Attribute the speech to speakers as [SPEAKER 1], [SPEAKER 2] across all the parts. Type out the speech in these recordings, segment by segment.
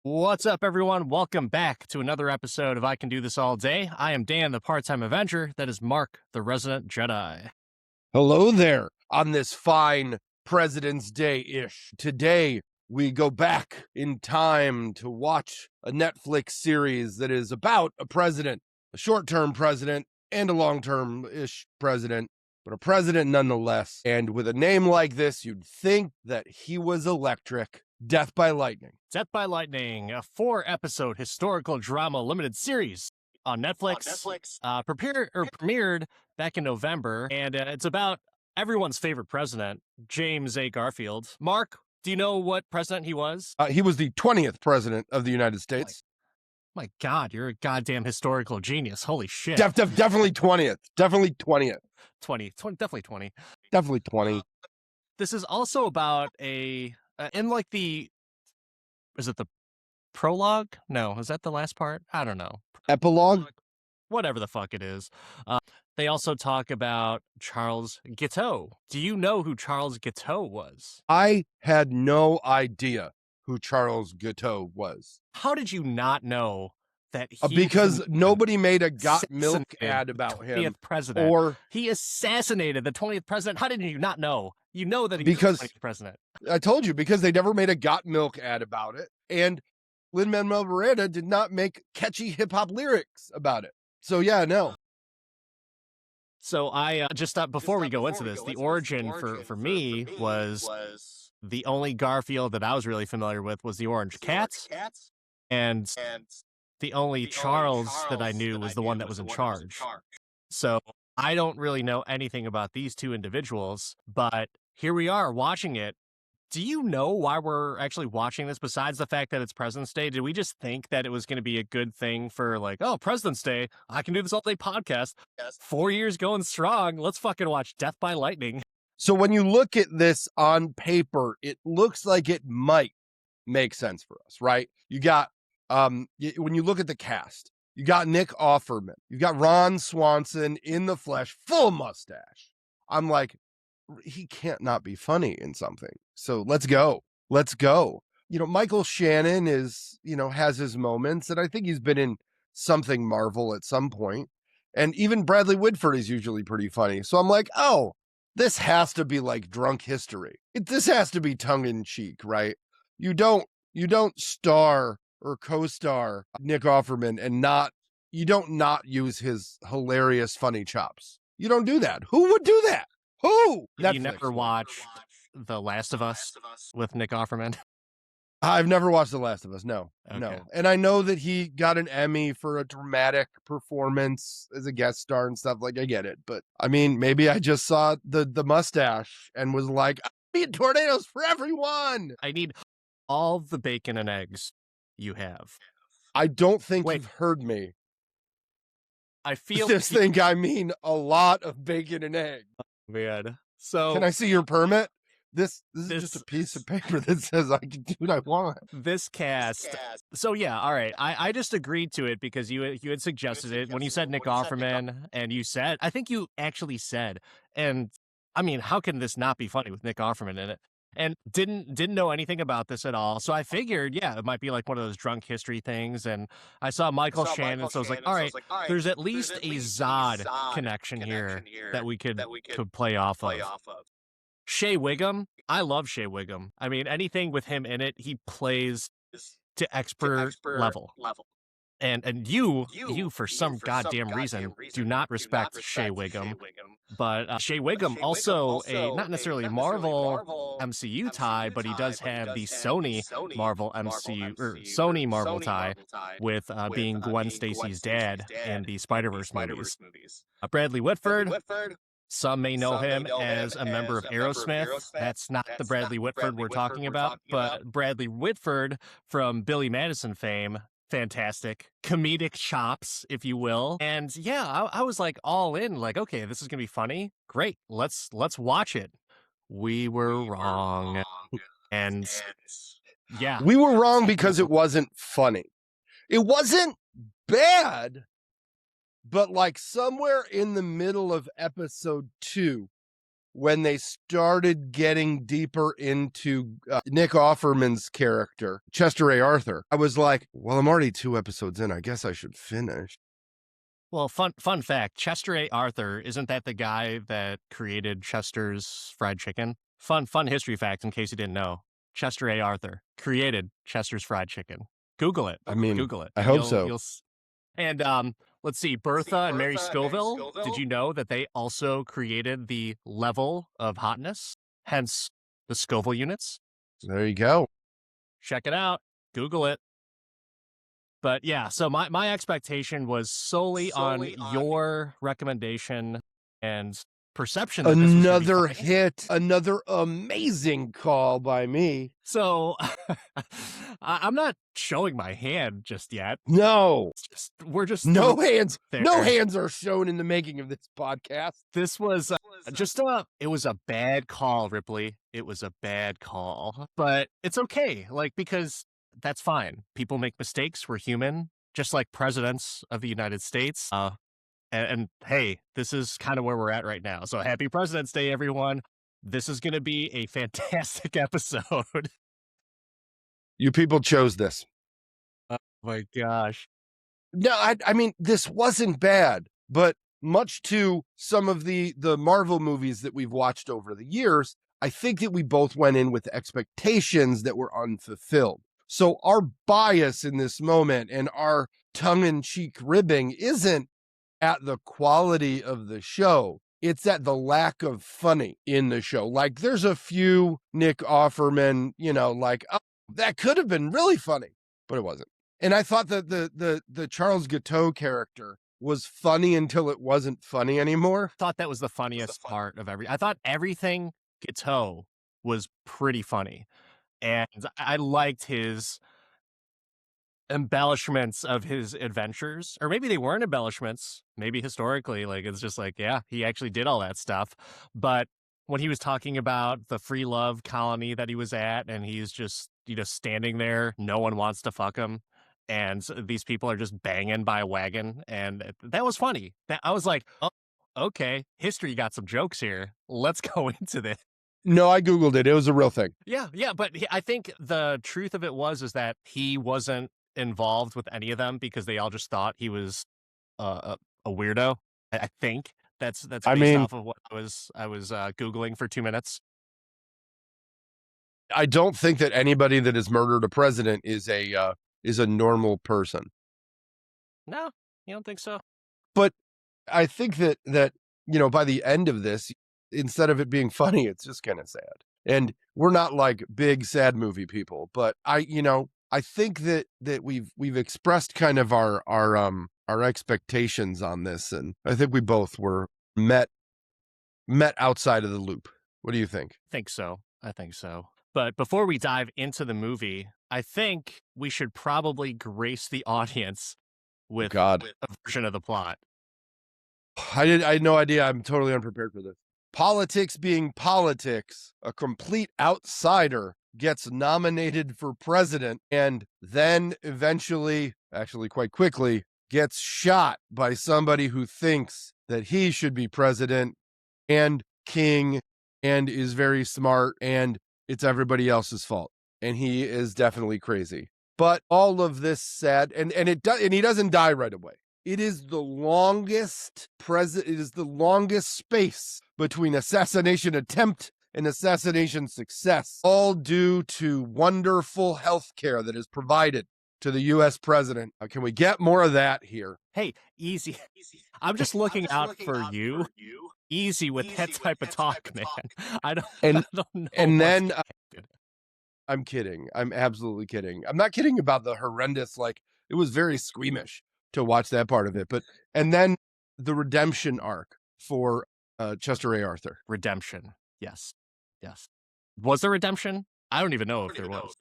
[SPEAKER 1] What's up, everyone? Welcome back to another episode of I Can Do This All Day. I am Dan, the part-time Avenger. That is Mark, the resident Jedi.
[SPEAKER 2] Hello there on this fine President's Day-ish. Today, we go back in time to watch a Netflix series that is about a president, a short-term president and a long-term-ish president, but a president nonetheless. And with a name like this, you'd think that he was electric. Death by Lightning.
[SPEAKER 1] Death by Lightning, a 4-episode historical drama limited series on Netflix. Premiered back in November, and it's about everyone's favorite president, James A. Garfield. Mark, do you know what president he was?
[SPEAKER 2] He was the 20th president of the United States.
[SPEAKER 1] My God, you're a goddamn historical genius. Holy shit.
[SPEAKER 2] Definitely 20th. Definitely 20th.
[SPEAKER 1] 20, definitely 20.
[SPEAKER 2] Definitely 20.
[SPEAKER 1] This is also about is it the prologue? No, is that the last part? I don't know.
[SPEAKER 2] Epilogue?
[SPEAKER 1] Whatever the fuck it is. They also talk about Charles Guiteau. Do you know who Charles Guiteau was?
[SPEAKER 2] I had no idea who Charles Guiteau was.
[SPEAKER 1] How did you not know that he
[SPEAKER 2] because nobody made a Got Milk ad about him.
[SPEAKER 1] 20th president.
[SPEAKER 2] Or
[SPEAKER 1] he assassinated the 20th president. How did you not know? You know that he was the 20th president.
[SPEAKER 2] I told you, because they never made a Got Milk ad about it. And Lin-Manuel Miranda did not make catchy hip-hop lyrics about it. So yeah, no.
[SPEAKER 1] So I just thought before we go into this, the origin for me was the only Garfield that I was really familiar with was the Orange Cats. And the only Charles that I knew was the one that was in charge. So I don't really know anything about these two individuals, but here we are watching it. Do you know why we're actually watching this besides the fact that it's President's Day? Did we just think that it was going to be a good thing for President's Day, I Can Do This All Day podcast, 4 years going strong, let's fucking watch Death by Lightning.
[SPEAKER 2] So when you look at this on paper, it looks like it might make sense for us, right? You got, when you look at the cast, you got Nick Offerman, you got Ron Swanson in the flesh, full mustache. I'm like, he can't not be funny in something. So let's go. Michael Shannon is, has his moments, and I think he's been in something Marvel at some point. And even Bradley Whitford is usually pretty funny. So I'm like, oh, this has to be like Drunk History. This has to be tongue in cheek, right? You don't star or co-star Nick Offerman and not use his hilarious funny chops. You don't do that. Who would do that? Who?
[SPEAKER 1] Netflix. You never watched The Last of Us with Nick Offerman?
[SPEAKER 2] I've never watched The Last of Us. No,
[SPEAKER 1] okay.
[SPEAKER 2] No. And I know that he got an Emmy for a dramatic performance as a guest star and stuff. Like, I get it. But I mean, maybe I just saw the mustache and was like, I'm eating tornadoes for everyone.
[SPEAKER 1] I need all the bacon and eggs you have.
[SPEAKER 2] I don't think you've heard me.
[SPEAKER 1] I feel
[SPEAKER 2] I mean a lot of bacon and eggs.
[SPEAKER 1] Man. So
[SPEAKER 2] can I see your permit? This is just a piece of paper that says I can do what I want.
[SPEAKER 1] This cast. So yeah, all right. I just agreed to it because you had suggested it when you said Nick Offerman, and you said, I think you actually said, and I mean, how can this not be funny with Nick Offerman in it? And didn't know anything about this at all. So I figured, yeah, it might be like one of those Drunk History things. And I saw Michael Shannon, so I was like, all right, there's at least a Zod connection here that we could play off of. Shea Wiggum, I love Shea Wiggum. I mean, anything with him in it, he plays to expert level. And you for some goddamn reason do not respect Shea Wiggum. But Shea Wiggum also a not necessarily Marvel MCU tie, but he does have the Sony Marvel MCU or Sony Marvel tie with being Gwen Stacy's dad in the Spider-Verse movies. Bradley Whitford. Some may know him as a member of Aerosmith. That's not the Bradley Whitford we're talking about, but Bradley Whitford from Billy Madison fame. Fantastic comedic chops, if you will. And yeah, I was like all in, like, okay, this is gonna be funny. Great, let's watch it. We were wrong. And yeah,
[SPEAKER 2] we were wrong because it wasn't funny. It wasn't bad, but like somewhere in the middle of episode 2 when they started getting deeper into Nick Offerman's character, Chester A. Arthur, I was like, well, I'm already 2 episodes in. I guess I should finish.
[SPEAKER 1] Well, fun fact, Chester A. Arthur, isn't that the guy that created Chester's Fried Chicken? Fun history fact in case you didn't know. Chester A. Arthur created Chester's Fried Chicken. Google it.
[SPEAKER 2] I mean,
[SPEAKER 1] Google it.
[SPEAKER 2] I hope so.
[SPEAKER 1] And let's see, Bertha and Mary Scoville, did you know that they also created the level of hotness? Hence the Scoville units.
[SPEAKER 2] There you go.
[SPEAKER 1] Check it out. Google it. But yeah, so my expectation was solely on your recommendation and perception that this was gonna be
[SPEAKER 2] Another
[SPEAKER 1] funny.
[SPEAKER 2] hit, another amazing call by me.
[SPEAKER 1] So I'm not showing my hand just yet.
[SPEAKER 2] No,
[SPEAKER 1] We're just
[SPEAKER 2] no hands.
[SPEAKER 1] there.
[SPEAKER 2] No hands are shown in the making of this podcast.
[SPEAKER 1] This was it was a bad call, Ripley. It was a bad call, but it's okay. Like, because that's fine. People make mistakes. We're human, just like presidents of the United States. And hey, this is kind of where we're at right now. So happy President's Day, everyone. This is going to be a fantastic episode.
[SPEAKER 2] You people chose this.
[SPEAKER 1] Oh my gosh.
[SPEAKER 2] No, I mean, this wasn't bad, but much to some of the Marvel movies that we've watched over the years, I think that we both went in with expectations that were unfulfilled. So our bias in this moment and our tongue-in-cheek ribbing isn't at the quality of the show. It's at the lack of funny in the show. Like, there's a few Nick Offerman, like, oh, that could have been really funny, but it wasn't. And I thought that the Charles Gateau character was funny until it wasn't funny anymore.
[SPEAKER 1] I thought that was the funniest part of I thought everything Gateau was pretty funny. And I liked his embellishments of his adventures, or maybe they weren't embellishments. Maybe historically, like, it's just like, yeah, he actually did all that stuff. But when he was talking about the free love colony that he was at, and he's just, standing there, no one wants to fuck him, and these people are just banging by a wagon, and that was funny. That I was like, oh, okay, history got some jokes here. Let's go into this.
[SPEAKER 2] No, I Googled it. It was a real thing.
[SPEAKER 1] Yeah, but I think the truth of it is that he wasn't involved with any of them because they all just thought he was a weirdo. I think that's based off of what I was Googling for 2 minutes.
[SPEAKER 2] I don't think that anybody that has murdered a president is a normal person.
[SPEAKER 1] No, you don't think so?
[SPEAKER 2] But I think that by the end of this, instead of it being funny, it's just kind of sad. And we're not like big sad movie people, but I think that we've expressed kind of our expectations on this, and I think we both were met outside of the loop. What do you think?
[SPEAKER 1] I think so. But before we dive into the movie, I think we should probably grace the audience with a version of the plot.
[SPEAKER 2] I had no idea. I'm totally unprepared for this. Politics being politics, a complete outsider gets nominated for president and then eventually, actually quite quickly, gets shot by somebody who thinks that he should be president and king and is very smart, and it's everybody else's fault. And he is definitely crazy. But all of this said, and he doesn't die right away. It is the longest space between assassination attempt and assassination success, all due to wonderful health care that is provided to the U.S. president. Can we get more of that here?
[SPEAKER 1] Hey, easy. I'm just looking out for you. Easy with that type of talk, man. I don't know.
[SPEAKER 2] And then I'm kidding. I'm absolutely kidding. I'm not kidding about the horrendous, like, it was very squeamish to watch that part of it. And then the redemption arc for Chester A. Arthur.
[SPEAKER 1] Redemption. Yes. Was there redemption? I don't even know if there was.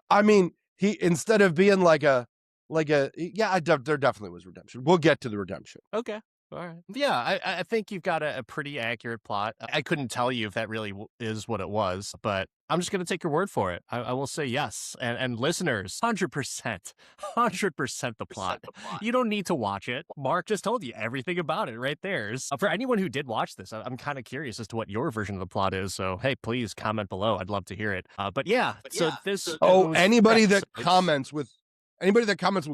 [SPEAKER 2] I mean, he, instead of being there definitely was redemption. We'll get to the redemption.
[SPEAKER 1] Okay. All right. Yeah, I think you've got a pretty accurate plot. I couldn't tell you if that really is what it was, but I'm just going to take your word for it. I will say yes. And listeners, 100%, 100% the plot. You don't need to watch it. Mark just told you everything about it right there. So for anyone who did watch this, I'm kind of curious as to what your version of the plot is. So, hey, please comment below. I'd love to hear it. But yeah, so this.
[SPEAKER 2] Oh, anybody that comments with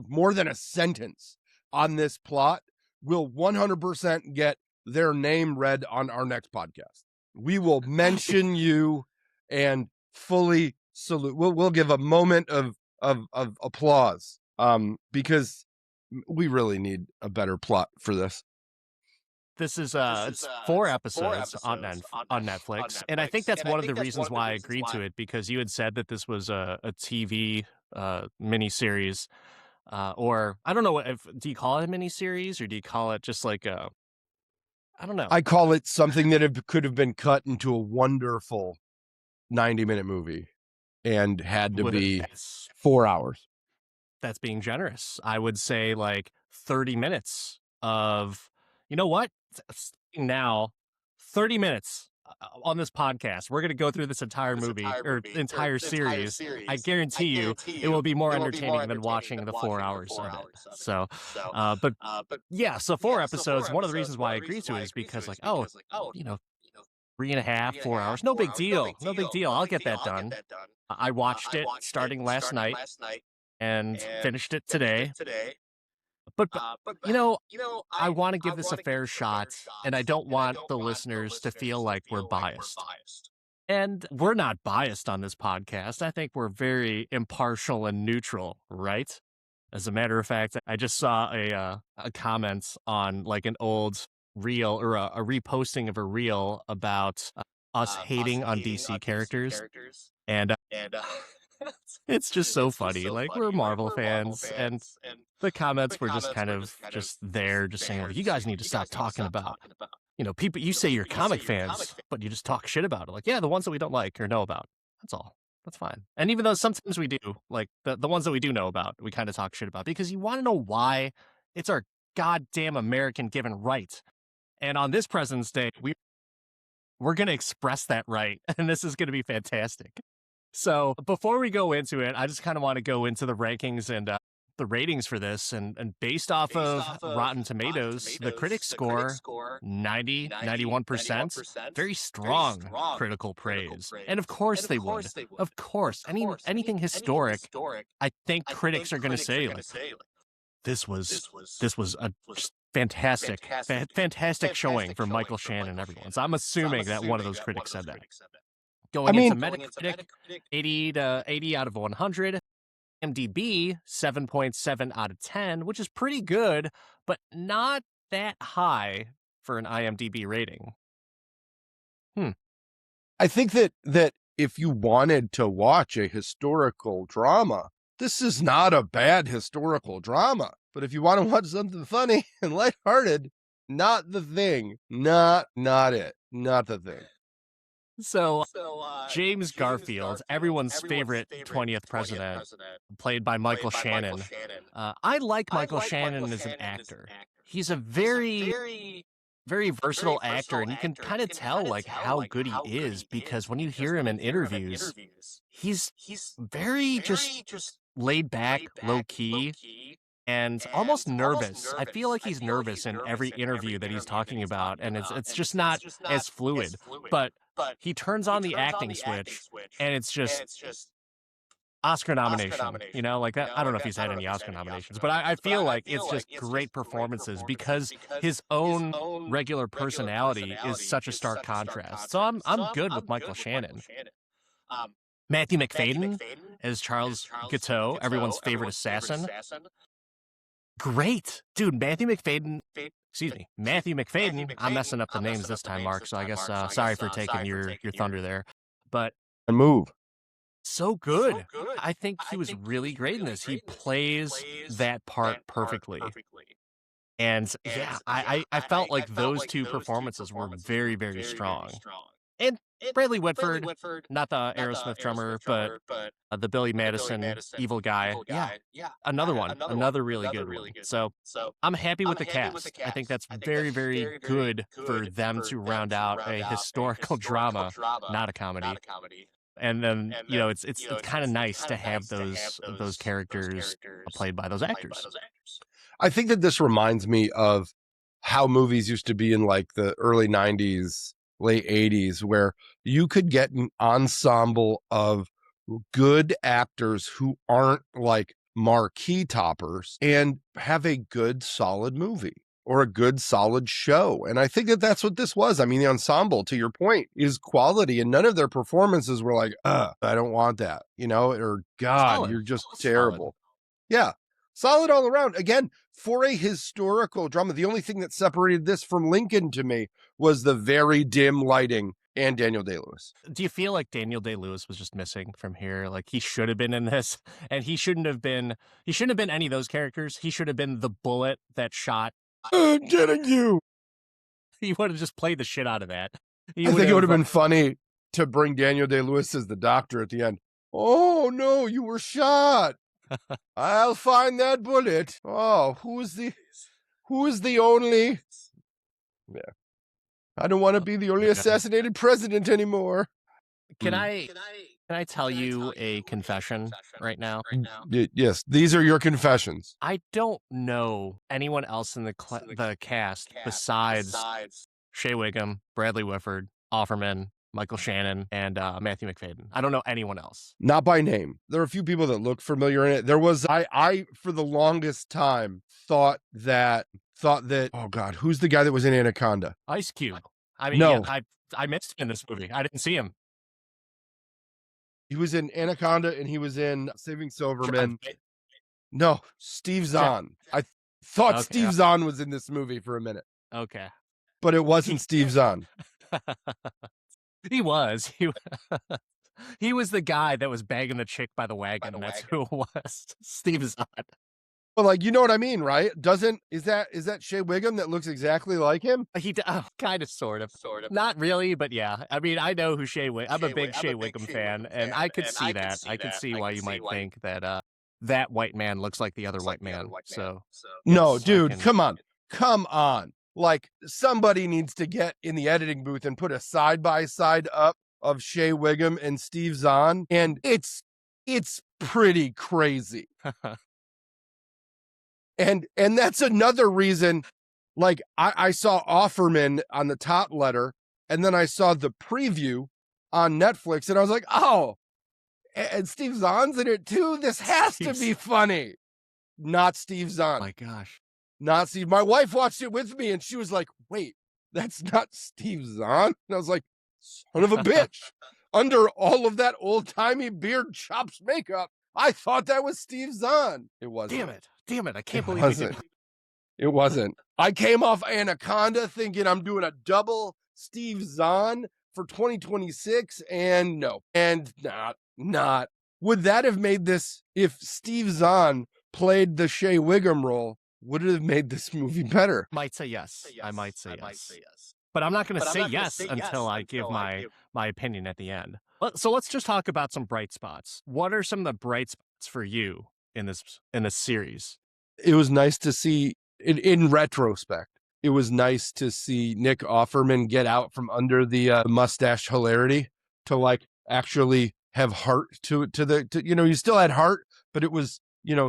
[SPEAKER 2] more than a sentence on this plot will 100% get their name read on our next podcast. We will mention you and fully salute. We'll give a moment of applause because we really need a better plot for this.
[SPEAKER 1] This is it's 4 episodes on Netflix, and I think that's one of the reasons why I agreed to it, because you had said that this was a TV miniseries. Or I don't know, do you call it a miniseries or do you call it just like a, I don't know.
[SPEAKER 2] I call it something that could have been cut into a wonderful 90-minute movie and had to be 4 hours.
[SPEAKER 1] That's being generous. I would say like 30 minutes of, you know what? Now, 30 minutes on this podcast. We're going to go through this entire movie or entire series. I guarantee you it will be more entertaining than watching the 4 hours of it. So, but yeah, so 4 episodes. One of the reasons why I agree to it is because, like, oh, you know, 3.5, 4 hours. No big deal. No big deal. I'll get that done. I watched it starting last night and finished it today. But you know, I want to give this a fair shot, and I don't want the listeners to feel like we're biased. And we're not biased on this podcast. I think we're very impartial and neutral, right? As a matter of fact, I just saw a comment on like an old reel or a reposting of a reel about us hating on DC characters. And it's just so funny. Like, we're Marvel fans, and the comments were just kind of just there, just saying, like, you guys need to stop talking about, you know, people, you say you're comic fans, but you just talk shit about it. Like, yeah, the ones that we don't like or know about. That's all. That's fine. And even though sometimes we do, like, the ones that we do know about, we kind of talk shit about, because you want to know why. It's our goddamn American given right. And on this President's Day, we're going to express that right. And this is going to be fantastic. So before we go into it, I just kind of want to go into the rankings and the ratings for this. And based off of Rotten Tomatoes, the critics score 90, 91%. Very strong critical praise. And of course they would. Of course. Anything historic, I think critics are going to say, like, this was a just fantastic showing for Michael Shannon and everyone. So I'm assuming that one of those critics said that. Going into Metacritic, 80 out of 100. IMDb, 7.7 out of 10, which is pretty good, but not that high for an IMDb rating.
[SPEAKER 2] I think that if you wanted to watch a historical drama, this is not a bad historical drama. But if you want to watch something funny and lighthearted, not the thing. Not it. Not the thing.
[SPEAKER 1] So, James Garfield, everyone's favorite 20th president, played by Michael Shannon. I like Michael Shannon as an actor. He's a very, very versatile actor, and you can kind of tell like how good he is, because when you hear him in interviews, he's very just laid back, low key, and almost nervous. I feel like he's nervous in every interview that he's talking about, and it's just not as fluid. But he turns on the acting switch, and it's just Oscar nomination. You know, like that. I don't know if he's had any Oscar nominations, but I feel like it's just great performances, because his own regular personality is such a stark contrast. So I'm good with Michael Shannon. Matthew Macfadyen as Charles Guiteau, everyone's favorite assassin. Great. Dude, Matthew Macfadyen, I'm messing up the names this time, Mark, so I guess, sorry for taking your thunder there. But
[SPEAKER 2] move.
[SPEAKER 1] So good. I think he was really great in this. He plays that part perfectly. And yeah, I felt like those two performances were very, very strong. And Bradley Whitford, not the Aerosmith drummer, but the Billy Madison evil guy. Yeah, another one, another really good one. So I'm happy with the cast. I think that's very, very good for them to round out a historical drama, not a comedy. And then it's kind of nice to have those characters played by those actors.
[SPEAKER 2] I think that this reminds me of how movies used to be in like the early 90s, late 80s, where you could get an ensemble of good actors who aren't like marquee toppers and have a good, solid movie or a good, solid show. And I think that that's what this was. I mean, the ensemble, to your point, is quality, and none of their performances were like, I don't want that, or God,
[SPEAKER 1] Solid.
[SPEAKER 2] you're just
[SPEAKER 1] Solid.
[SPEAKER 2] terrible. Yeah. Solid all around. Again, for a historical drama, the only thing that separated this from Lincoln to me was the very dim lighting and Daniel Day-Lewis.
[SPEAKER 1] Do you feel like Daniel Day-Lewis was just missing from here? Like he should have been in this, and he shouldn't have been any of those characters. He should have been the bullet that shot.
[SPEAKER 2] I'm getting you.
[SPEAKER 1] He would have just played the shit out of that.
[SPEAKER 2] I think it would have been funny to bring Daniel Day-Lewis as the doctor at the end. Oh no, you were shot. I'll find that bullet. Oh, who is the only? Yeah, I don't want to be the only assassinated president anymore.
[SPEAKER 1] Can I tell you a confession right now?
[SPEAKER 2] Yes, these are your confessions.
[SPEAKER 1] I don't know anyone else in the cast besides Shea Wiggum, Bradley Whitford, Offerman, Michael Shannon, and Matthew McFadden. I don't know anyone else.
[SPEAKER 2] Not by name. There are a few people that look familiar in it. There was I for the longest time thought that oh God, who's the guy that was in Anaconda?
[SPEAKER 1] Ice Cube. I mean,
[SPEAKER 2] no.
[SPEAKER 1] Yeah, I missed him in this movie. I didn't see him.
[SPEAKER 2] He was in Anaconda and he was in Saving Silverman. No, Steve Zahn. I thought Steve Zahn was in this movie for a minute.
[SPEAKER 1] Okay.
[SPEAKER 2] But it wasn't Steve Zahn.
[SPEAKER 1] He was. He was the guy that was bagging the chick by the wagon. That's who it was. Steve Zahn.
[SPEAKER 2] But like, you know what I mean, right? Is that Shea Wiggum that looks exactly like him?
[SPEAKER 1] Kind of, sort of. Not really, but yeah. I mean, I know who I'm a big Shea Wiggum fan, and I could see that. I could see why you might think that that white man looks like the other white man. So
[SPEAKER 2] no, dude, come on. Like, somebody needs to get in the editing booth and put a side-by-side up of Shea Wiggum and Steve Zahn, and it's pretty crazy. And that's another reason, like, I saw Offerman on the top letter, and then I saw the preview on Netflix, and I was like, oh, and Steve Zahn's in it too? This has to be funny. Not Steve Zahn.
[SPEAKER 1] Oh my gosh.
[SPEAKER 2] Not Steve. My wife watched it with me, and she was like, wait, that's not Steve Zahn? And I was like, son of a bitch. Under all of that old-timey beard chops makeup, I thought that was Steve Zahn. It wasn't.
[SPEAKER 1] Damn it. I can't believe
[SPEAKER 2] it wasn't. I came off Anaconda thinking I'm doing a double Steve Zahn for 2026, and no. And not. Would that have made this, if Steve Zahn played the Shea Wiggum role, would it have made this movie better?
[SPEAKER 1] Might say yes. I might say yes. But I'm not going to say yes until I give my opinion at the end. So let's just talk about some bright spots. What are some of the bright spots for you in this series?
[SPEAKER 2] It was nice to see, in retrospect, it was nice to see Nick Offerman get out from under the mustache hilarity to like actually have heart to you still had heart, but it was,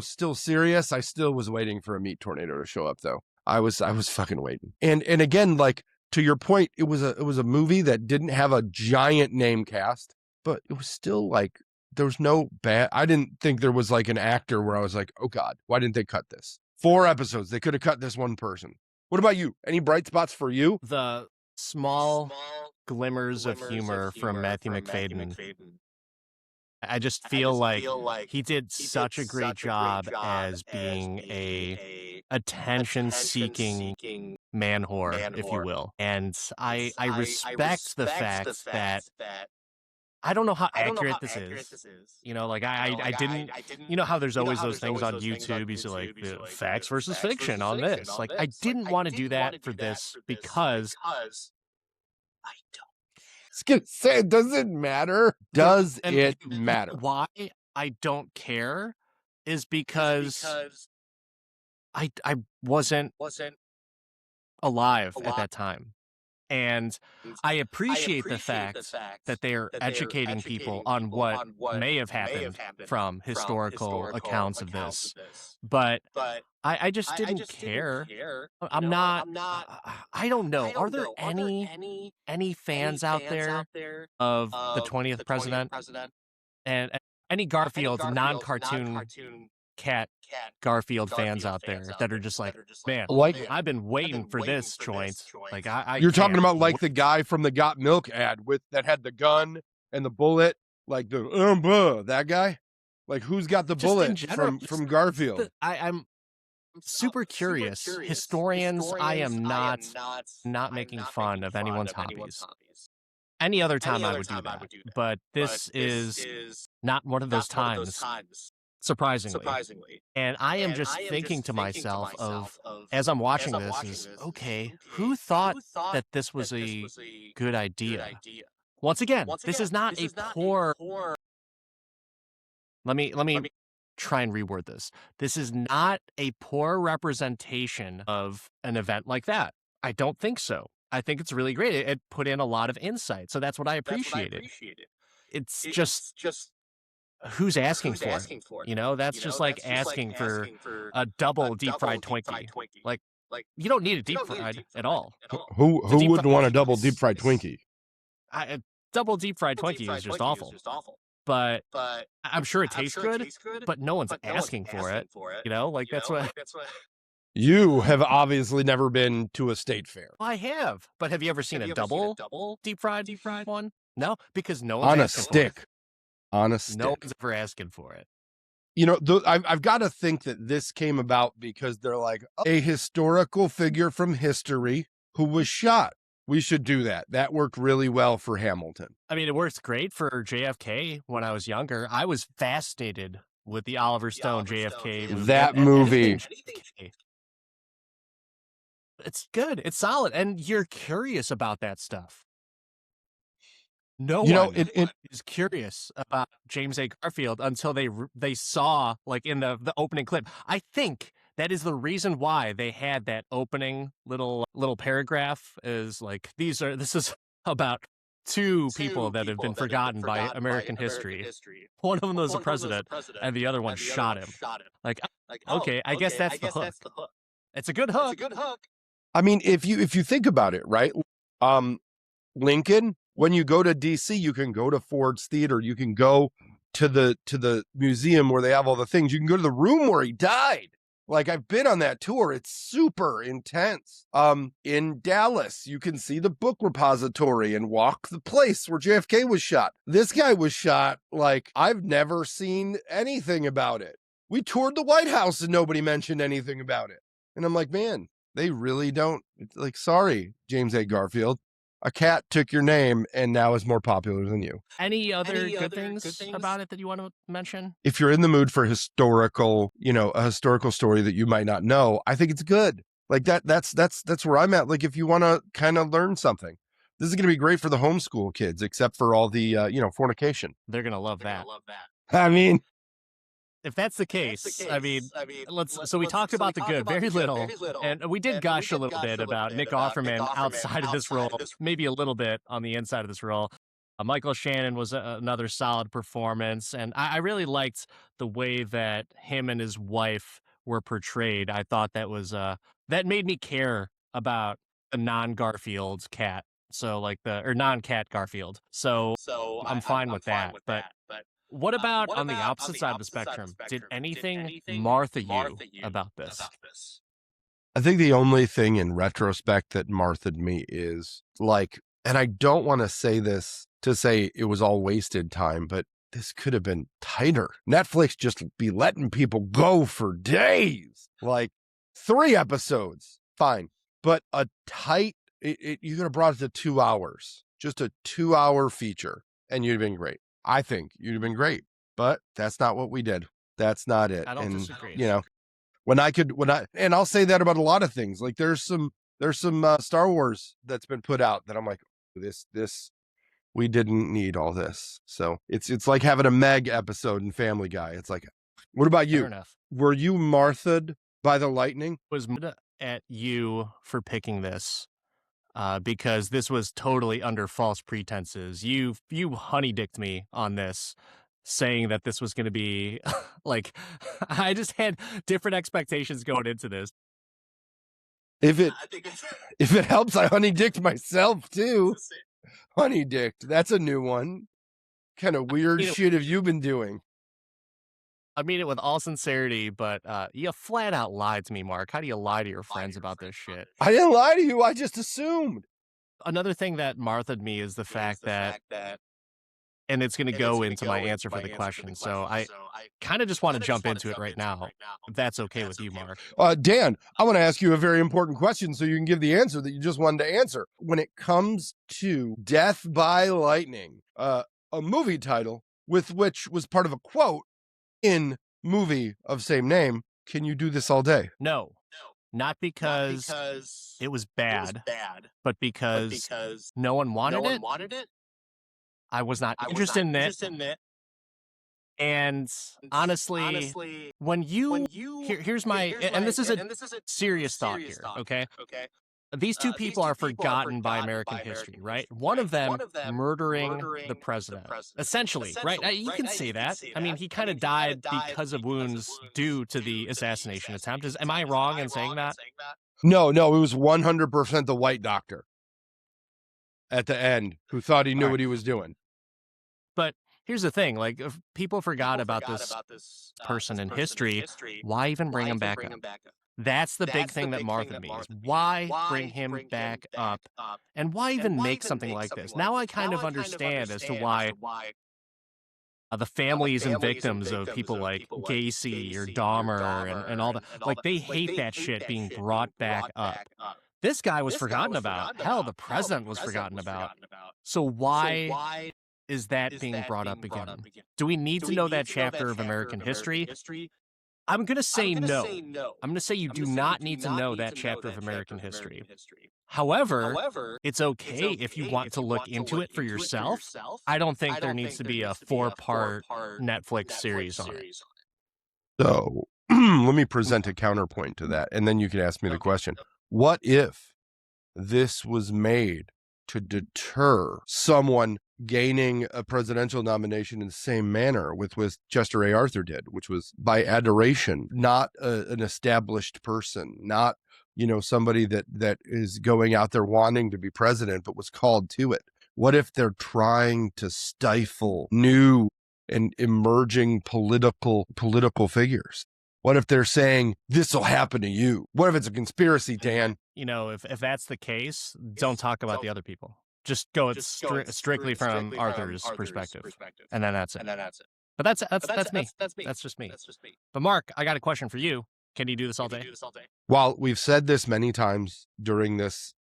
[SPEAKER 2] still serious. I still was waiting for a meat tornado to show up though. I was fucking waiting. And again, like, to your point, it was a movie that didn't have a giant name cast, but it was still like, there was no bad. I didn't think there was like an actor where I was like, oh God, why didn't they cut this? 4 episodes. They could have cut this one person. What about you? Any bright spots for you?
[SPEAKER 1] The small glimmers of humor from Matthew McFadden. I just feel like he did such a great job as being a attention-seeking man whore, if you will. And I respect the fact that I don't know how accurate this is. Like I didn't, how there's always those things on YouTube. You see like facts versus fiction on this. Like I didn't want to do that for this because I don't
[SPEAKER 2] was gonna say, does it matter? Does
[SPEAKER 1] And
[SPEAKER 2] it matter?
[SPEAKER 1] why I don't care is because I wasn't alive at that time. And I appreciate the fact that they are educating people on what may have happened from historical accounts of this. But I just didn't care. I'm not I don't know. Are there any fans out there of the 20th president and any Garfield non-cartoon cat Garfield fans out there that are just like, man,
[SPEAKER 2] Like
[SPEAKER 1] I've been waiting for this joint. Like I
[SPEAKER 2] you're talking
[SPEAKER 1] can't
[SPEAKER 2] about like
[SPEAKER 1] wait.
[SPEAKER 2] the guy from the Got Milk ad with that had the gun and the bullet, like the that guy. Like who's got the
[SPEAKER 1] Just in
[SPEAKER 2] bullet
[SPEAKER 1] general,
[SPEAKER 2] from Garfield?
[SPEAKER 1] I'm super curious. Historians, I am not making fun of anyone's hobbies. Any other time I would do that, but this is not one of those times, surprisingly. And I am just thinking to myself of, as I'm watching this, is okay, who thought that this was a good idea? Once again, this is not a poor. Let me try and reword this. This is not a poor representation of an event like that. I don't think so. I think it's really great. It put in a lot of insight. So that's what I appreciated. It's just who's asking for it? You know, that's just like asking for a double deep fried Twinkie. Like, you don't need a deep fried at all.
[SPEAKER 2] Who
[SPEAKER 1] deep
[SPEAKER 2] wouldn't
[SPEAKER 1] fried
[SPEAKER 2] want a double
[SPEAKER 1] is-
[SPEAKER 2] deep fried Twinkie?
[SPEAKER 1] A double deep fried Twinkie is just awful. But I'm sure it tastes good, but no one's asking for it. You know, like that's what
[SPEAKER 2] You have obviously never been to a state fair.
[SPEAKER 1] I have. But have you ever seen a double deep fried one? No, because no one's
[SPEAKER 2] On a
[SPEAKER 1] asking for it.
[SPEAKER 2] stick. On a stick.
[SPEAKER 1] No one's ever asking for it.
[SPEAKER 2] You know, I've got to think that this came about because they're like, a historical figure from history who was shot. We should do that. That worked really well for Hamilton.
[SPEAKER 1] I mean, it works great for JFK when I was younger. I was fascinated with the Oliver Stone JFK movie.
[SPEAKER 2] That movie.
[SPEAKER 1] It's good. It's solid. And you're curious about that stuff. No
[SPEAKER 2] You know,
[SPEAKER 1] one
[SPEAKER 2] it
[SPEAKER 1] is curious about James A. Garfield until they saw, like, in the opening clip. I think that is the reason why they had that opening little paragraph is like, this is about two people that have been forgotten by American history. One of them was a president, and the other one shot him. Like, okay, I guess that's the hook. It's a good hook.
[SPEAKER 2] I mean, if you think about it, right? Lincoln, when you go to DC, you can go to Ford's Theater, you can go to the museum where they have all the things. You can go to the room where he died. Like, I've been on that tour. It's super intense. In Dallas, you can see the book repository and walk the place where JFK was shot. This guy was shot. Like, I've never seen anything about it. We toured the White House and nobody mentioned anything about it. And I'm like, man, they really don't. Like, sorry, James A. Garfield. A cat took your name and now is more popular than you.
[SPEAKER 1] Any other good things about it that you want to mention?
[SPEAKER 2] If you're in the mood for historical, a historical story that you might not know, I think it's good. Like that's where I'm at. Like, if you want to kind of learn something, this is going to be great for the homeschool kids, except for all the, fornication.
[SPEAKER 1] They're going to love that.
[SPEAKER 2] I mean,
[SPEAKER 1] if that's the case, I mean, so we talked about the good, very little, and we did gush a little bit about Nick Offerman outside of this role, maybe a little bit on the inside of this role. Michael Shannon was another solid performance, and I really liked the way that him and his wife were portrayed. I thought that was that made me care about a non-Garfield cat, so like or non-cat Garfield. So I'm fine with that, but. What about on the opposite side of the spectrum? Did anything Martha you about this?
[SPEAKER 2] I think the only thing in retrospect that Martha'd me is like, and I don't want to say this to say it was all wasted time, but this could have been tighter. Netflix just be letting people go for days. Like 3 episodes, fine. But a tight, you could have brought it to 2 hours, just a 2-hour feature, and you'd have been great. I think you'd have been great, but that's not what we did. That's not it.
[SPEAKER 1] I don't disagree.
[SPEAKER 2] And I'll say that about a lot of things. Like there's some Star Wars that's been put out that I'm like, this we didn't need all this. So it's like having a Meg episode in Family Guy. It's like, what about you?
[SPEAKER 1] Fair enough.
[SPEAKER 2] Were you Martha'd by the lightning?
[SPEAKER 1] Was mad at you for picking this because this was totally under false pretenses. You honey-dicked me on this, saying that this was going to be like I just had different expectations going into this.
[SPEAKER 2] If it helps, I honey-dicked myself too. Honey-dicked. That's a new one. Kind of weird shit have you been doing?
[SPEAKER 1] I mean it with all sincerity, but you flat out lied to me, Mark. How do you lie to your friends about this shit?
[SPEAKER 2] I didn't lie to you. I just assumed.
[SPEAKER 1] Another thing that Martha'd me is the fact that, and it's going to go into my answer for the question. So I kind of just want to jump into it right now, if that's okay with you, Mark.
[SPEAKER 2] Dan, I want to ask you a very important question so you can give the answer that you just wanted to answer. When it comes to Death by Lightning, a movie title with which was part of a quote in movie of same name, can you do this all day?
[SPEAKER 1] No. Not because it was bad, but because no one wanted it. I was not interested in it. And honestly, when you here's my and this is a serious thought here, okay? These two people are forgotten by American history, right? One of them murdering the president, essentially, right? You can say that. I mean, he kind of died because of wounds due to the assassination attempt. Am I wrong in saying that?
[SPEAKER 2] No, it was 100% the white doctor at the end who thought he knew what he was doing.
[SPEAKER 1] But here's the thing, like, if people forgot about this person in history, why even bring him back up? That's the big thing that Martha means. Why bring him back up? And why even make something like this? Now I kind of understand as to why the families and victims of people like Gacy or Dahmer and all that, like, they hate that shit being brought back up. This guy was forgotten about. Hell, the president was forgotten about. So why is that being brought up again? Do we need to know that chapter of American history? I'm going to say no. I'm going to say you do not need to know that chapter of American history. However, it's okay if you want to look into it for yourself. I don't think there needs to be a 4-part Netflix series on it.
[SPEAKER 2] So let me present a counterpoint to that, and then you can ask me the question. What if this was made to deter someone gaining a presidential nomination in the same manner with Chester A. Arthur did, which was by adoration, not an established person, not, somebody that is going out there wanting to be president, but was called to it? What if they're trying to stifle new and emerging political figures? What if they're saying, this will happen to you? What if it's a conspiracy, Dan?
[SPEAKER 1] If that's the case, don't talk about the other people. Just go strictly from Arthur's perspective. And then that's it. But that's me. That's just me. But Mark, I got a question for you. Can you do this all day?
[SPEAKER 2] While we've said this many times during this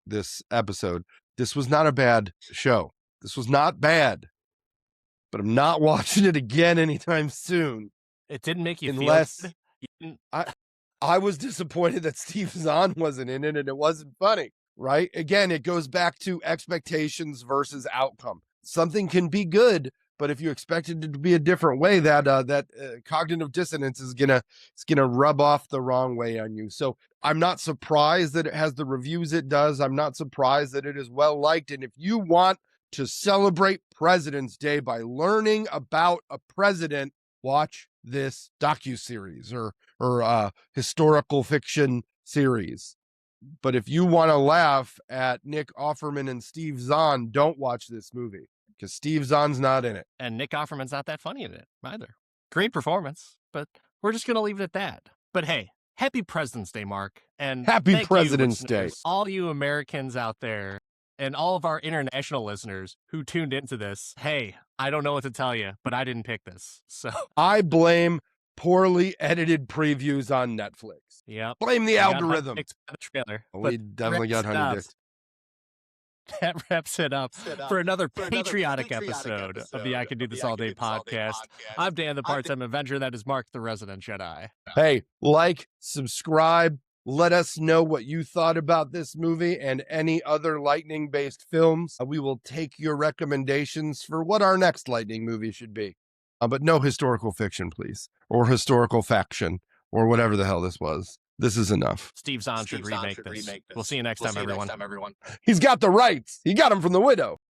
[SPEAKER 2] episode, this was not a bad show. This was not bad. But I'm not watching it again anytime soon.
[SPEAKER 1] It didn't make you
[SPEAKER 2] feel... I was disappointed that Steve Zahn wasn't in it and it wasn't funny, right? Again, it goes back to expectations versus outcome. Something can be good, but if you expect it to be a different way, that cognitive dissonance is gonna rub off the wrong way on you. So I'm not surprised that it has the reviews it does. I'm not surprised that it is well liked. And if you want to celebrate President's Day by learning about a president, watch this docuseries or historical fiction series. But if you want to laugh at Nick Offerman and Steve Zahn, don't watch this movie because Steve Zahn's not in it.
[SPEAKER 1] And Nick Offerman's not that funny in it either. Great performance, but we're just going to leave it at that. But hey, happy President's Day, Mark. And
[SPEAKER 2] happy President's Day.
[SPEAKER 1] All you Americans out there and all of our international listeners who tuned into this, hey, I don't know what to tell you, but I didn't pick this. So
[SPEAKER 2] I blame poorly edited previews on Netflix.
[SPEAKER 1] Yeah,
[SPEAKER 2] blame the algorithm.
[SPEAKER 1] We
[SPEAKER 2] definitely got honey dicked.
[SPEAKER 1] That wraps it up for another patriotic episode of the I Can Do This All Day podcast. I'm Dan, the part-time Avenger. That is Mark, the resident Jedi.
[SPEAKER 2] Hey, like, subscribe, Let us know what you thought about this movie and any other Lightning-based films. We will take your recommendations for what our next Lightning movie should be. But no historical fiction, please, or historical faction, or whatever the hell this was. This is enough.
[SPEAKER 1] Steve Zahn should remake this. We'll see you next time, everyone.
[SPEAKER 2] He's got the rights. He got them from the widow.